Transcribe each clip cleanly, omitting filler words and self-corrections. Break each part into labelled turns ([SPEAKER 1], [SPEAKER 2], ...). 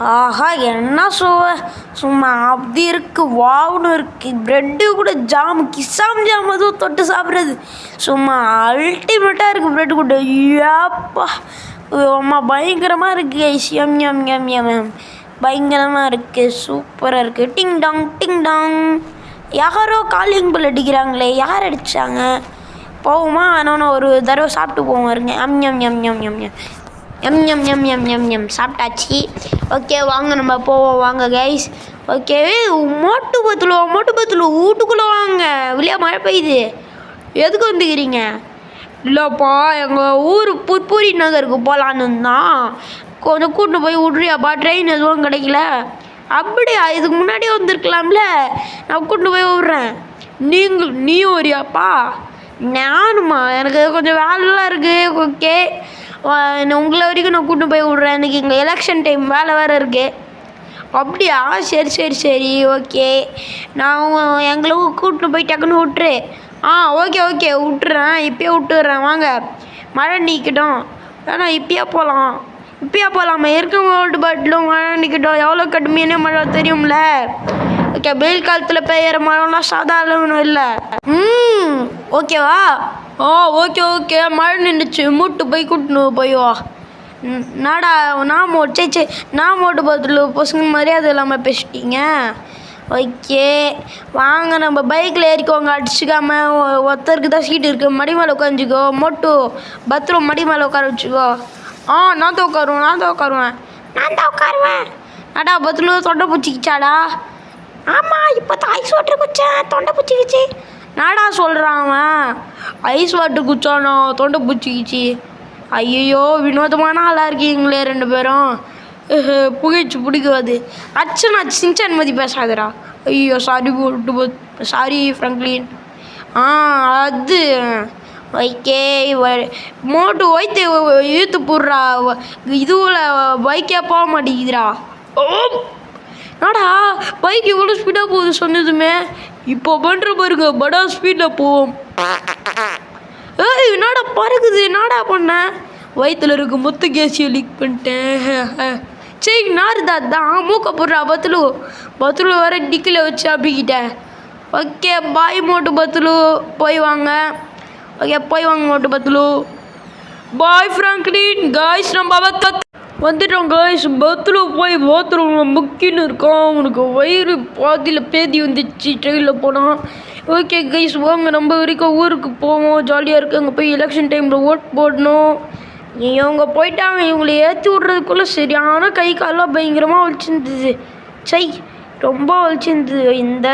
[SPEAKER 1] ஆஹா! என்ன சுவை! சும்மா அப்படி இருக்கு, வாவ்னு இருக்கு. ப்ரெட்டு கூட ஜாம், கிசாம் ஜாம் அதுவும் தொட்டு சாப்பிட்றது சும்மா அல்டிமேட்டாக இருக்குது. ப்ரெட்டு கூட ஏப்பா அம்மா பயங்கரமாக இருக்குது guys. M M M M M பயங்கரமாக இருக்குது, சூப்பராக இருக்குது. டிங் டாங் டிங் டாங். யாரோ காலிங் பெல் அடிக்கிறாங்களே, யார் அடித்தாங்க? போவோமா வேணும்னா ஒரு தடவை சாப்பிட்டு போவோம் இருங்க. M M M M M M M M M M M M சாப்பிட்டாச்சு. ஓகே வாங்க நம்ம போவோம் வாங்க கைஸ். ஓகே மோட்டு பத்துல வீட்டுக்குள்ளே வாங்க, வெளியே மழை பெய்யுது. எதுக்கு வந்துக்கிறீங்க? இல்லைப்பா எங்கள் ஊர் புட்பூரி நகருக்கு போகலான்னு தான், கொஞ்சம் கூட்டின்னு போய் விட்றியாப்பா, ட்ரெயின் எதுவும் கிடைக்கல. அப்படியா? இதுக்கு முன்னாடியே வந்திருக்கலாம்ல, நான் கூட்டின்னு போய் விட்றேன். நீயும் வரியாப்பா? நானுமா? எனக்கு கொஞ்சம் வேலைலாம் இருக்குது. ஓகே உங்களை வரைக்கும் நான் கூட்டின்னு போய் விட்றேன். எனக்கு இங்கே எலெக்ஷன் டைம் வேலை வேறு இருக்குது. அப்படியா? சரி சரி சரி ஓகே, நான் எங்களுக்கு கூட்டின்னு போய் டக்குன்னு விட்டுரு. ஓகே ஓகே விட்டுறேன், இப்போயே விட்டுறேன். வாங்க மழை நிற்கட்டும், ஆனால் இப்போயே போகலாமா? இருக்கவங்க பாட்டிலும் மழை நிற்கட்டும். எவ்வளோ கடுமையான மழை தெரியும்ல. ஓகே வெயில் காலத்தில் பெய்கிற மழைலாம் சாதாரணம் இல்லை. ஓகேவா? ஓகே ஓகே மழை நின்றுச்சு, மூட்டு போய் கூட்டின்னு போய்வா. நாடா நான் மோட்டு பார்த்துல பசங்க மரியாதை இல்லாமல் பேசிட்டீங்க. ஓகே வாங்க நம்ம பைக்கில் ஏறிக்கோங்க, அடிச்சுக்காம. ஒருத்தருக்கு தான் சீட்டு இருக்குது, மடி மேலே உட்காந்துக்கோ. மோட்டு பத்திரம் மடி மேலே உட்கார வச்சுக்கோ. நான் தான் உட்காருவேன். நாடா பத்திரம் தொண்டை பூச்சிக்கிச்சாடா? ஆமாம் இப்போ தான் ஐஸ் வாட்டர் குடிச்சேன், தொண்டை பூச்சிக்கிச்சு. நாடா சொல்கிறான் அவன், ஐஸ் வாட்டர் குடிச்சானோ தொண்டை பூச்சிக்கிச்சு. ஐயோ வினோதமான ஆளாக இருக்கீங்களே ரெண்டு பேரும். புகைச்சு பிடிக்காது. அச்சனா சின்சான் மதி பேசாதடா. ஐயோ சாரி ஃப்ரங்க்லின். அது ஓகே மோட்டு ஒய்த்து இழுத்து போடுறா, இதுவில் பைக்கே போக மாட்டேங்குதுடா. நாடா பைக் இவ்வளோ ஸ்பீடாக போகுது சொன்னதுமே, இப்போ பண்ணுற பாருங்க படா ஸ்பீடில் போவோம். நாடா பறக்குது, நாடா பண்ண வயிற்றுல இருக்க மொத்த கேஸையை லீக் பண்ணிட்டேன். சரி நாருதா தான் மூக்க போடுறா. பத்துலு வர டிக்கில் வச்சு அப்படிக்கிட்டேன். ஓகே பாய் மோட்டு பத்துலு போய் வாங்க. மோட்டு பத்துலு. பாய் ஃப்ராங்க்லின். காய்ஸ் நம்ம வந்துட்டோம் காய்ஸ். பத்துல போய் பாத்ரூம் முக்கின்னு இருக்கோம். உனக்கு வயிறு பாதியில் பேதி வந்துச்சு ட்ரெயினில் போனால். ஓகே கைஸ் வாங்க நம்ம வரைக்கும் ஊருக்கு போவோம், ஜாலியாக இருக்குது. அங்கே போய் எலெக்ஷன் டைமில் ஓட் போடணும். இவங்க போயிட்டாங்க, இவங்களை ஏற்றி விட்றதுக்குள்ளே சரியான கை காலெலாம் பயங்கரமாக வலிச்சிருந்துது. ரொம்ப வலிச்சிருந்துது. இந்த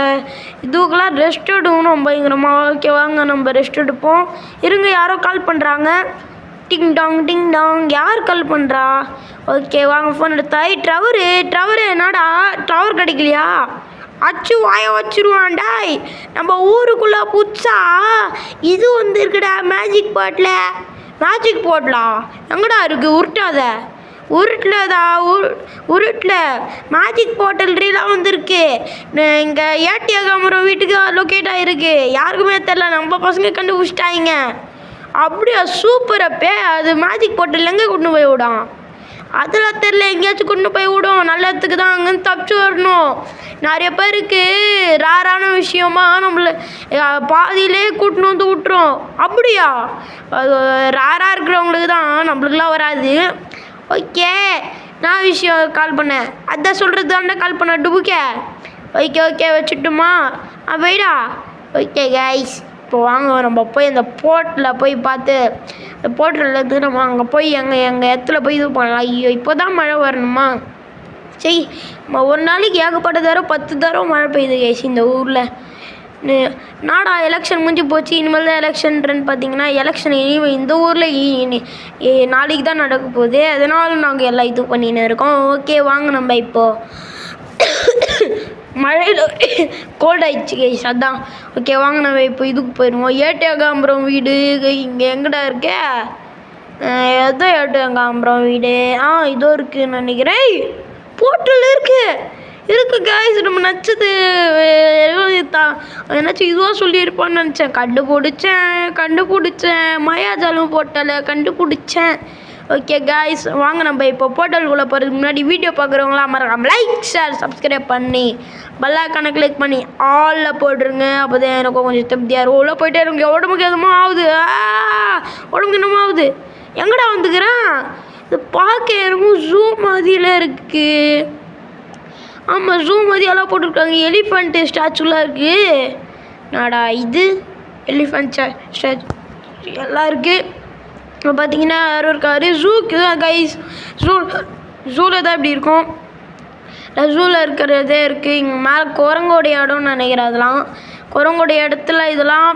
[SPEAKER 1] இதுக்கெல்லாம் ரெஸ்ட் எடுக்கணும் பயங்கரமாக. ஓகே வாங்க நம்ம ரெஸ்ட் எடுப்போம். இருங்க யாரோ கால் பண்ணுறாங்க. டிங் டாங். யார் கால் பண்ணுறா? ஓகே வாங்க ஃபோன் எடுத்தா. ட்ரவரு என்னடா ட்ரவர் கிடைக்கலையா? அச்சு வாய வச்சுருவான்டாய். நம்ம ஊருக்குள்ளே புதுசா இது வந்துருக்குடா, மேஜிக் பாட்டில் எங்கடா இருக்குது? உருட்டில் மேஜிக் பாட்டில்லாம் வந்துருக்கு. இங்கே ஏடிஎம் வீட்டுக்கு லொக்கேட் ஆகிருக்கு. யாருக்குமே தெரில, நம்ம பசங்க கண்டுபிடிச்சிட்டாங்க. அப்படியா? சூப்பரப்பே. அது மேஜிக் பாட்டில் எங்கே கொண்டு போய் விடும்? அதெல்லாம் தெரில, எங்கேயாச்சும் கொண்டு போய் விடும். நல்ல இடத்துக்கு தான் அங்கேருந்து தப்பிச்சு வரணும். நிறைய பேருக்கு ரேரான விஷயமா நம்மளை பாதியிலே கூட்டின்னு வந்து விட்டுரும். அப்படியா? அது ரேராக இருக்கிறவங்களுக்கு தான், நம்மளுக்குலாம் வராது. ஓகே நான் விஷயம் கால் பண்ணேன், அதான் சொல்கிறது தானே கால் பண்ண டுபுக்கே. ஓகே வச்சுட்டுமா? போய்டா. ஓகே கைஸ் இப்போ வாங்க நம்ம போய் அந்த போர்ட்டில் போய் பார்த்து, அந்த போர்ட்டில் நம்ம அங்கே போய் எங்கள் இடத்துல போய் இது பண்ணலாம். ஐயோ இப்போ தான் மழை வரணுமா? சரி ஒரு நாளைக்கு ஏகப்பட்ட தரம் 10 தரம் மழை பெய்யுது கைஸ் இந்த ஊரில். நாடா எலெக்ஷன் முடிஞ்சு போச்சு, இனிமேல் தான் எலெக்ஷன்றன்னு பார்த்தீங்கன்னா, எலெக்ஷன் இனிமேல் இந்த ஊரில் நாளைக்கு தான் நடக்க போகுது. அதனால நாங்கள் எல்லாம் இது பண்ணின்னு இருக்கோம். ஓகே வாங்க நம்ம இப்போது மழையில் கோல்ட் ஆயிடுச்சு கைஸ், அதான். ஓகே வாங்க நம்ம இப்போ இதுக்கு போயிடுவோம். ஏட்டியாகாம்பரம் வீடு இங்கே எங்கடா இருக்கே? எதோ ஏட்டியாகாம்பரம் வீடு இதோ இருக்குன்னு நினைக்கிறேன். போர்ட்டல் இருக்கு கைஸ். நம்ம நச்சது என்னாச்சும் இதுவாக சொல்லியிருப்பான்னு நினச்சேன். கண்டுபிடிச்சேன். மாயாஜாலம் போர்ட்டலை கண்டுபிடிச்சேன். ஓகே காய்ஸ், வாங்க நம்ம இப்போ போர்ட்டலுக்குள்ளே போகிறதுக்கு முன்னாடி வீடியோ பார்க்குறவங்களாம் மறக்காம லைக் ஷேர் சப்ஸ்கிரைப் பண்ணி பெல்லைக்கான கிளிக் பண்ணி ஆலில் போட்டுருங்க. அப்போ தான் எனக்கு கொஞ்சம் திருப்தியாக இருக்கும். உள்ளே போயிட்டே இருங்க. உடம்புக்கு எதுவுமோ ஆகுது, உடம்புக்கு என்னமோ ஆகுது. எங்கடா வந்துக்கிறேன்? இது பார்க்க எனக்கு ஜூ மாதிரியில் இருக்குது. ஆமாம், ஜூ மாதிரியெல்லாம் போட்டுருக்காங்க. எலிஃபண்ட் ஸ்டாச்சுலாம் இருக்குது. நாடா இது எலிஃபண்ட் ஸ்டாச்சு எல்லாம் இருக்குது. இப்போ பார்த்தீங்கன்னா யாரும் இருக்காரு. ஜூக்கு தான் கைஸ், ஜூவில் தான் இப்படி இருக்கும். ஜூவில் இருக்கிறதே இருக்குது. இங்கே மேலே குரங்கோடைய இடம்னு நினைக்கிறேன். அதெல்லாம் குரங்கோடைய இடத்துல இதெல்லாம்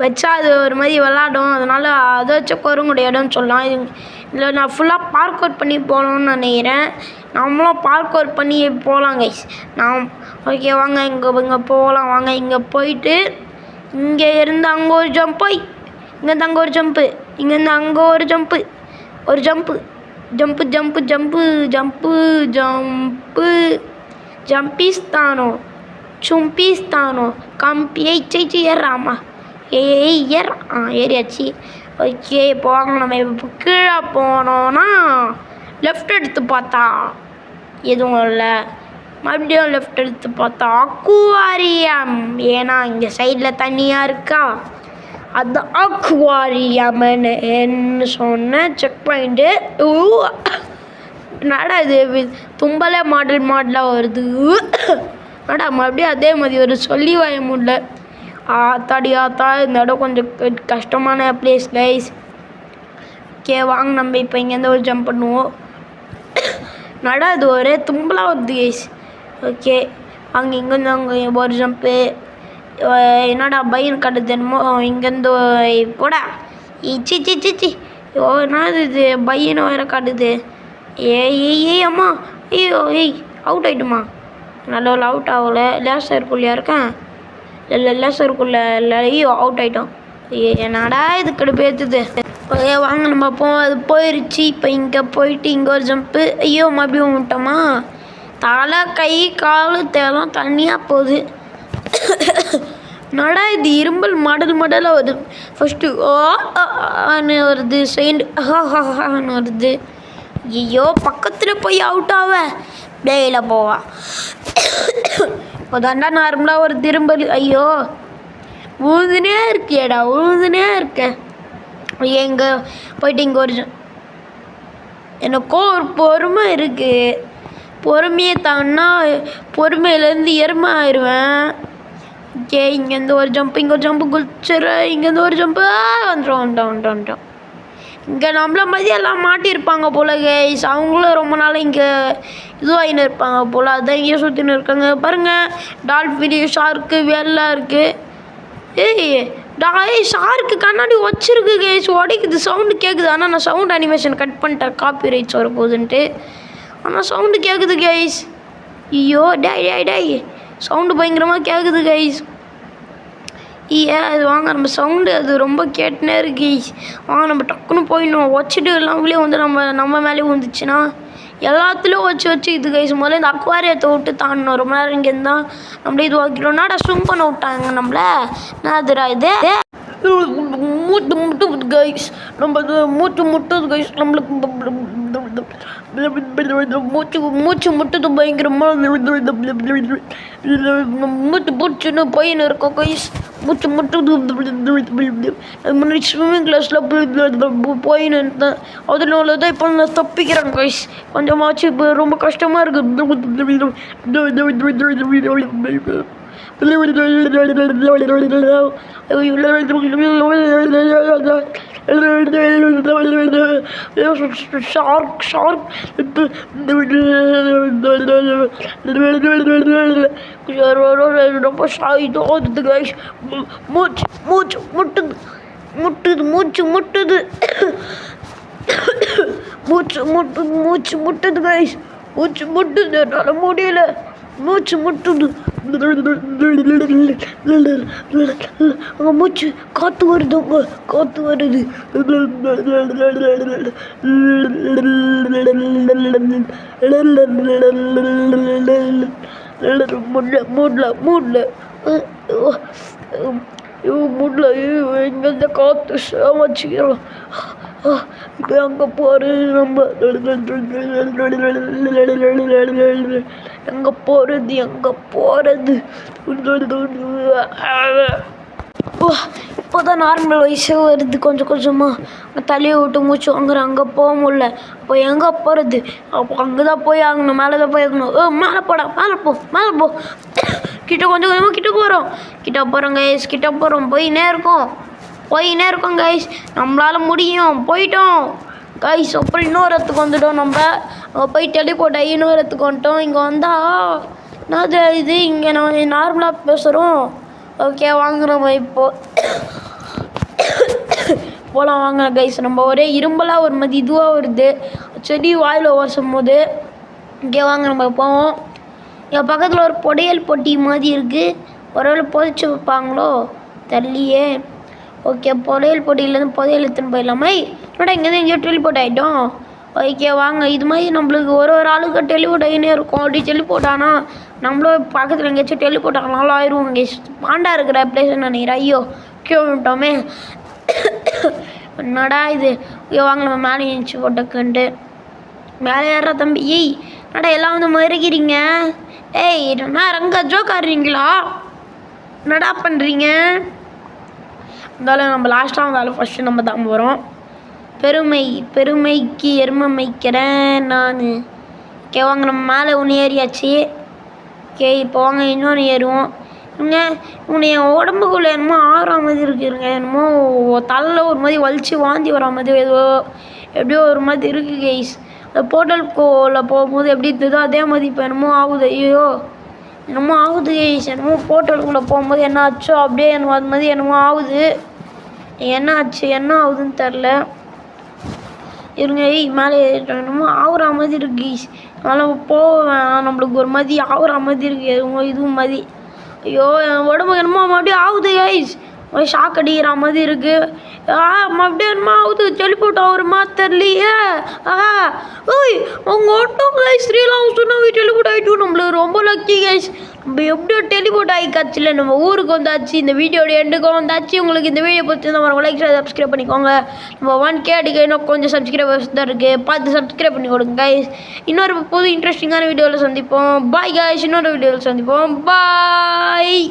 [SPEAKER 1] வச்சா அது ஒரு மாதிரி விளாடும். அதனால் அதை வச்ச குரங்குடைய இடம்னு சொல்லலாம். இதில் நான் ஃபுல்லாக பார்க் அவுட் பண்ணி போகணுன்னு நினைக்கிறேன். நம்மளும் பார்க் அவுட் பண்ணி போகலாம் கைஸ். ஓகே வாங்க, இங்கே போகலாம். வாங்க, இங்கே போயிட்டு இங்கே இருந்து அங்கே ஒரு ஜம்ப், இங்கேருந்து அங்கே ஒரு ஜம்ப்பு, இங்கேருந்து அங்கே ஒரு ஜம்ப்பு, ஜம்பிஸ்தானோ சும்பிஸ்தானோ கம்பி ஏறாமா ஏறியாச்சு. ஓகே இப்போ வாங்க, நம்ம இப்போ கீழே போனோன்னா லெஃப்ட் எடுத்து பார்த்தா எதுவும் இல்லை. மறுபடியும் லெஃப்ட் எடுத்து பார்த்தா அக்வாரியம். ஏன்னா இங்கே சைடில் தண்ணியாக இருக்கா, அது அக்வாரியம்னு சொன்ன செக் பாயிண்ட்டு. நடா இது தும்பலே மாடலாக வருது. நடா மறுபடியும் அதே மாதிரி ஒரு சொல்லி வாய முடியல. ஆத்தா இந்த இடம் கொஞ்சம் கஷ்டமான பிளேஸ் கைஸ். ஓகே வாங்க, நம்ம இப்போ இங்கேருந்து ஒரு ஜம்ப் பண்ணுவோம். நடா இது ஒரே தும்பலாக வருது கைஸ். ஓகே அங்கே இங்கேருந்து அங்கே ஒரு ஜம்ப்பு. என்னடா பையன் கட்டுது என்னமோ இங்கேருந்து போடா. சி என்னது இது பையனை வேறு காட்டுது. ஏய் அம்மா, ஐயோ அவுட் ஆகிட்டுமா. நல்ல அவுட் ஆகலை. லேசருக்குள்ளேயா இருக்கேன்? இல்லை லேசருக்குள்ளே இல்லை. ஐயோ அவுட் ஆகிட்டோம். என்னடா இது கடுப்பு ஏற்றுது. ஓகே வாங்க, நம்ம அது போயிடுச்சு. இப்போ இங்கே போயிட்டு இங்கே ஒரு ஜம்ப்பு. ஐயோ மறுபடியும் விட்டோமா. தலை கை கால் தேலாம் தண்ணியாக போகுது. நடா இது இரும்பல் மாடலாக வருது. ஃபஸ்ட்டு ஓன்னு வருது, செகண்ட் ஹான்னு வருது. ஐயோ பக்கத்தில் போய் அவுட் ஆவ டேயில் போவா. இப்போ தாண்டா நார்மலாக ஒரு திரும்பல். ஐயோ உழுதுனே இருக்கியடா, உழுதுனே இருக்கேன். எங்கே போயிட்டு இங்கே ஒரு எனக்கும் ஒரு பொறுமை இருக்குது. பொறுமையை தான்னா பொறுமையிலேருந்து எருமை ஆயிடுவேன். ஓகே இங்கேருந்து ஒரு ஜம்ப்பு, இங்கே ஒரு ஜம்ப்பு குளிச்சுற, இங்கேருந்து ஒரு ஜம்ப்பு வந்துட்டோம். இங்கே நம்மள மாதிரி எல்லாம் மாட்டியிருப்பாங்க போல கைஸ். அவங்களும் ரொம்ப நாள் இங்கே இதுவாகின்னு இருப்பாங்க போல். அதான் இங்கே சுற்றின்னு இருக்காங்க. பாருங்கள், டால்ஃபின், ஷார்க்கு எல்லாம் இருக்குது. ஷார்க்கு கண்ணாடி வச்சிருக்கு கைஸ். உடைக்குது, சவுண்டு கேட்குது. ஆனால் நான் சவுண்ட் அனிமேஷன் கட் பண்ணிட்டேன், காப்பி ரைட்ஸ் வரப்போகுதுன்ட்டு. ஆனால் சவுண்டு கேட்குது கைஸ். ஐயோ டேய் சவுண்டு பயங்கரமாக கேட்குது கைஸ். அது வாங்க, நம்ம சவுண்டு அது ரொம்ப கேட்டுனே இருக்கு கைஸ். வாங்க நம்ம டக்குன்னு போயிடணும். வச்சுட்டு எல்லாமே வந்து நம்ம மேலே வந்துச்சுன்னா எல்லாத்துலேயும் வச்சு இது கைஸ். முதல்ல இந்த அக்வாரியத்தை விட்டு தாண்டணும். ரொம்ப நேரம் இங்கே இருந்தால் நம்மளே இது வாக்கிட்டோம்னா ஸ்விம் பண்ண விட்டாங்க நம்மள. என்னதுரா இது முட்டுது கைஸ். நம்ம மூச்சு முட்டுது கைஸ். நம்மளுக்கு மூச்சு முட்டுது பயங்கரமாக. மூச்சு பூச்சுன்னு போயின்னு இருக்கோம் கைஸ். மூச்சு முட்டுது. முன்னாடி ஸ்விம்மிங் கிளாஸில் போயின்னு இருந்தேன். அதனால தான் இப்போ நான் தப்பிக்கிறேன் கைஸ். கொஞ்சமாச்சு இப்போ ரொம்ப கஷ்டமாக இருக்குது. ஷார்க் ரொம்ப இதாகுது கைஸ். மூச்சு முட்டுது. மூச்சு முட்டுது கைஸ். மூச்சு முட்டுது, என்னால் முடியல. மூச்சு முட்டுது. அங்கே மூச்சு காற்று வருது, காற்று வருது. மூடல இங்கேருந்து காற்று சேமச்சிக்கிறோம். அங்கே போகிறது நம்ம எங்கே போகிறது இப்போ தான் நார்மல் வயசு வருது கொஞ்சம் கொஞ்சமாக தலையை விட்டு மூச்சு வாங்குறேன். அங்கே போக முடில. அப்போ எங்கே போகிறது? அப்போ அங்கே தான் போய் ஆகணும், மேலே தான் போய் ஆகணும். மேலே போடா, மேலே போ கிட்ட கொஞ்சம் கொஞ்சமாக கிட்ட போகிறோம் கைஸ், போயினே இருக்கோம் கைஸ். நம்மளால் முடியும். போயிட்டோம் கைஸ். அப்புறம் இன்னொரு இடத்துக்கு வந்துட்டோம். நம்ம அங்கே போய் டெலிபோர்ட் ஆகி இன்னொரு இடத்துக்கு வந்துட்டோம். இங்கே வந்தால் என்னது இது? இங்கே நம்ம நார்மலாக பேசுகிறோம். ஓகே வாங்க நம்ம போகலாம் வாங்க கைஸ். நம்ம ஒரே இரும்பலாக ஒரு மாதிரி இதுவாக வருது, செடி வாயில் ஓசும் போது. இங்கே வாங்க நம்ம போவோம். என் பக்கத்தில் ஒரு புடையல் பொட்டி மாதிரி இருக்குது. ஒருவேளை புதைச்சி வைப்பாங்களோ தெரியலையே. ஓகே புடையல் பொட்டியிலேருந்து புதையல் எடுத்துன்னு போயிடலாமே. என்னடா இங்கேருந்து எங்கேயோ டெலிபோர்ட் ஆகிட்டோம். ஓகே வாங்க. இது மாதிரி நம்மளுக்கு ஒரு ஆளுக்கு டெலிபோர்ட் ஆகினே இருக்கும். அப்படி டெலிபோர்ட் ஆனால் நம்மளும் பக்கத்தில் எங்கேயாச்சும் டெலிபோர்ட் ஆகனாலும் ஆயிடுவோம். இங்கே பாண்டா இருக்கிற பிளேஸ் நினைக்கிறேன். ஐயோ விட்டோமே. என்னடா இது? ஐயோ வாங்க நம்ம மேலே எழுந்துச்சி போட்டோக்குன்ட்டு மேலே ஏறா தம்பி. என்னடா எல்லாம் வந்து மறுக்கிறீங்க? என்ன ரங்க ஜோக்காடுறீங்களா? என்னடா பண்ணுறீங்க? இருந்தாலும் நம்ம லாஸ்ட்டாக வந்தாலும் ஃபஸ்ட்டு நம்ம தான் போகிறோம். பெருமைக்கு எருமை மேய்க்கிறேன் நான். ஓகே வாங்க நம்ம மேலே ஒன்று ஏறியாச்சு. ஓகே இப்போ வாங்க இன்னொன்று ஏறுவோம். என் உடம்புக்குள்ளே என்னமோ ஆகிற மாதிரி இருக்குதுங்க. என்னமோ தலையில் ஒரு மாதிரி வலிச்சு வாந்தி வர மாதிரி எப்படியோ ஒரு மாதிரி இருக்குது கைஸ். அந்த போர்ட்டலுக்குள்ளே போகும்போது எப்படி இருந்ததோ அதே மாதிரி இப்போ என்னமோ ஆகுது. ஐயோ என்னமோ ஆகுது கைஸ். என்னமோ போர்ட்டலுக்குள்ளே போகும்போது என்ன ஆச்சோ அப்படியே என்னமோ அது மாதிரி என்னமோ ஆகுது. என்ன ஆகுதுன்னு தெரில. இருங்க மேலே என்னமோ ஆகுற மாதிரி இருக்கு கைஸ். அதனால் போவேன். நம்மளுக்கு ஒரு மாதிரி ஆகுற மாதிரி இருக்குது. இதுவும் மாதிரி ஐயோ என் உடம்பு என்னமோ மறுபடியும் ஆகுது கைஸ். ஷாக் அடிக்கிற மாதிரி இருக்குது. மறுபடியும் என்னமோ ஆகுது. டெலிபோர்ட் ஆகுறமா தெரியலையே. அவங்க ஒன்றும் கைஸ் ஸ்ரீலாம் சொன்னாங்க டெலிபோர்ட் ஆகிட்டோம். நம்மளுக்கு ரொம்ப லக்கி கைஸ். நம்ம எப்படியோ டெலிபோர்ட் ஆகிக்காச்சுல நம்ம ஊருக்கு வந்தாச்சு. இந்த வீடியோட எண்டுக்கும் வந்தாச்சு. உங்களுக்கு இந்த வீடியோ பற்றி தான் வர லைக் சப்ஸ்கிரைப் பண்ணிக்கோங்க. நம்ம 1K அடிக்க இன்னும் கொஞ்சம் சப்ஸ்கிரைபர்ஸ் தான் இருக்குது. பார்த்து சப்ஸ்கிரைப் பண்ணி கொடுங்க கைஸ். இன்னொரு புது இன்ட்ரெஸ்டிங்கான வீடியோவில் சந்திப்போம். Bye guys. இன்னொரு வீடியோவில் சந்திப்போம். பாய்.